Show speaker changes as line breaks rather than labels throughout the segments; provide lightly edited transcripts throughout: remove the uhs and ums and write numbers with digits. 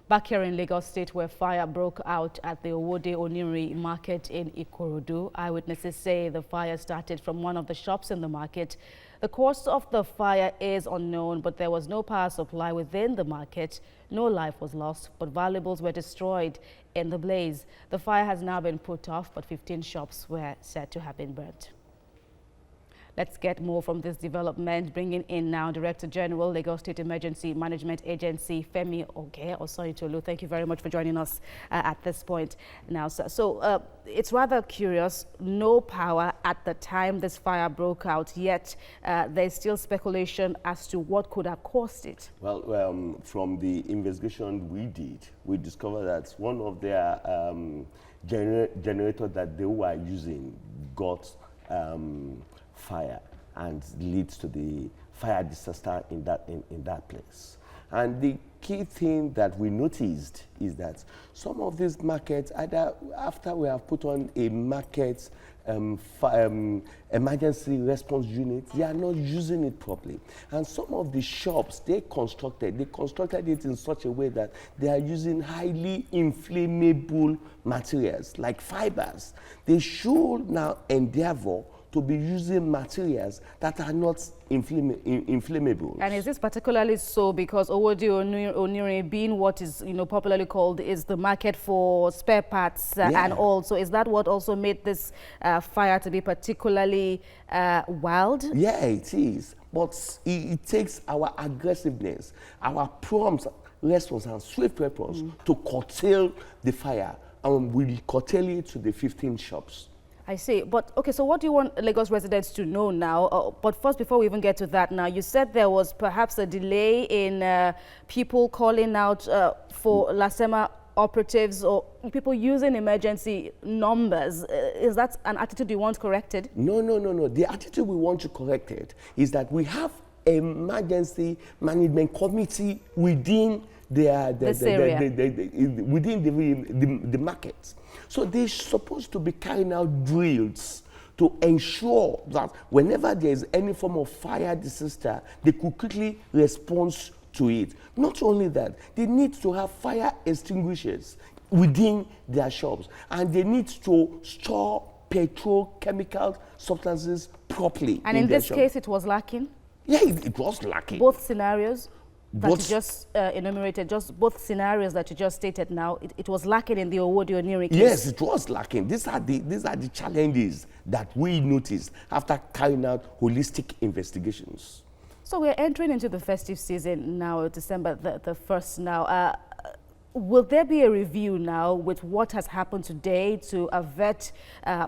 Back here in Lagos State, where fire broke out at the Owode-Oniri market in Ikorodu, eyewitnesses say the fire started from one of the shops in the market. The cause of the fire is unknown, but there was no power supply within the market. No life was lost, but valuables were destroyed in the blaze. The fire has now been put off, but 15 shops were said to have been burnt. Let's get more from this development, bringing in now Director General, Lagos State Emergency Management Agency, Femi Oke-Osayintolu. Thank you very much for joining us at this point now, sir. So it's rather curious, no power at the time this fire broke out, yet there's still speculation as to what could have caused it.
Well, from the investigation we did, we discovered that one of their generators that they were using got fire and leads to the fire disaster in that place. And the key thing that we noticed is that some of these markets, either after we have put on a market emergency response unit, they are not using it properly. And some of the shops they constructed it in such a way that they are using highly inflammable materials like fibers. They should now endeavor to be using materials that are not inflammable.
And is this particularly so because Owode-Oniri being what is popularly called is the market for spare parts and also is that what also made this fire to be particularly wild?
Yeah, it is. But it takes our aggressiveness, our prompt response and swift response to curtail the fire, and we'll curtail it to the 15 shops.
I see. But, okay, so what do you want Lagos residents to know now? But first, before we even get to that now, you said there was perhaps a delay in people calling out for LASEMA operatives or people using emergency numbers. Is that an attitude you want corrected?
No. The attitude we want to correct it is that we have emergency management committee within within the market. So they're supposed to be carrying out drills to ensure that whenever there is any form of fire disaster, they could quickly respond to it. Not only that, they need to have fire extinguishers within their shops, and they need to store petrochemical substances properly.
And in this case, it was lacking?
Yeah, it was lacking.
Both scenarios? That you just enumerated, just both scenarios that you just stated now, it was lacking in the Owode-Oniri case.
Yes, it was lacking. These are the challenges that we noticed after carrying out holistic investigations.
So we're entering into the festive season now, December the 1st now. Will there be a review now with what has happened today to avert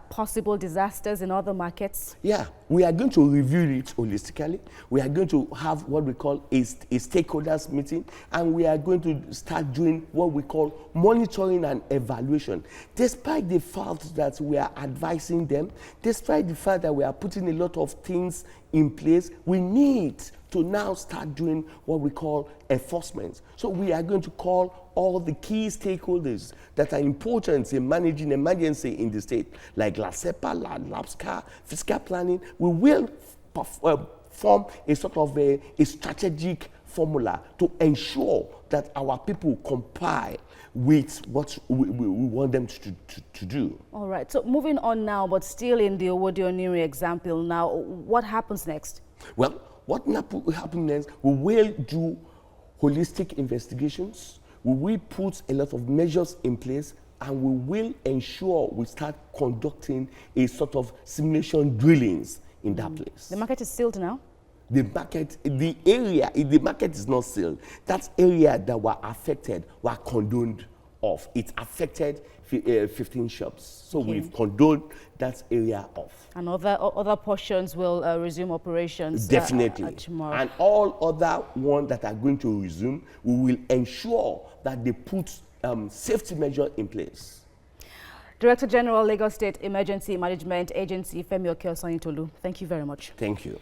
possible disasters in other markets? Yeah,
we are going to review it holistically. We are going to have what we call a stakeholders meeting, and we are going to start doing what we call monitoring and evaluation. Despite the fact that we are advising them, despite the fact that we are putting a lot of things in place, we need to now start doing what we call enforcement. So we are going to call all the key stakeholders that are important in managing emergency in the state, like LASEPA, LABSCA, fiscal planning. We will form a sort of a strategic formula to ensure that our people comply with what we want them to do.
All right, so moving on now, but still in the Owode-Oniri example now, what happens next?
Well, what will happen next, we will do holistic investigations, we will put a lot of measures in place, and we will ensure we start conducting a sort of simulation drillings in that place.
The market is sealed now?
The market is not sealed. That area that were affected were condoned off. It affected 15 shops. So we've condoned that area off.
And other portions will resume operations
definitely
tomorrow.
And all other ones that are going to resume, we will ensure that they put safety measures in place.
Director General, Lagos State Emergency Management Agency, Femi Oke-Osayintolu, thank you very much.
Thank you.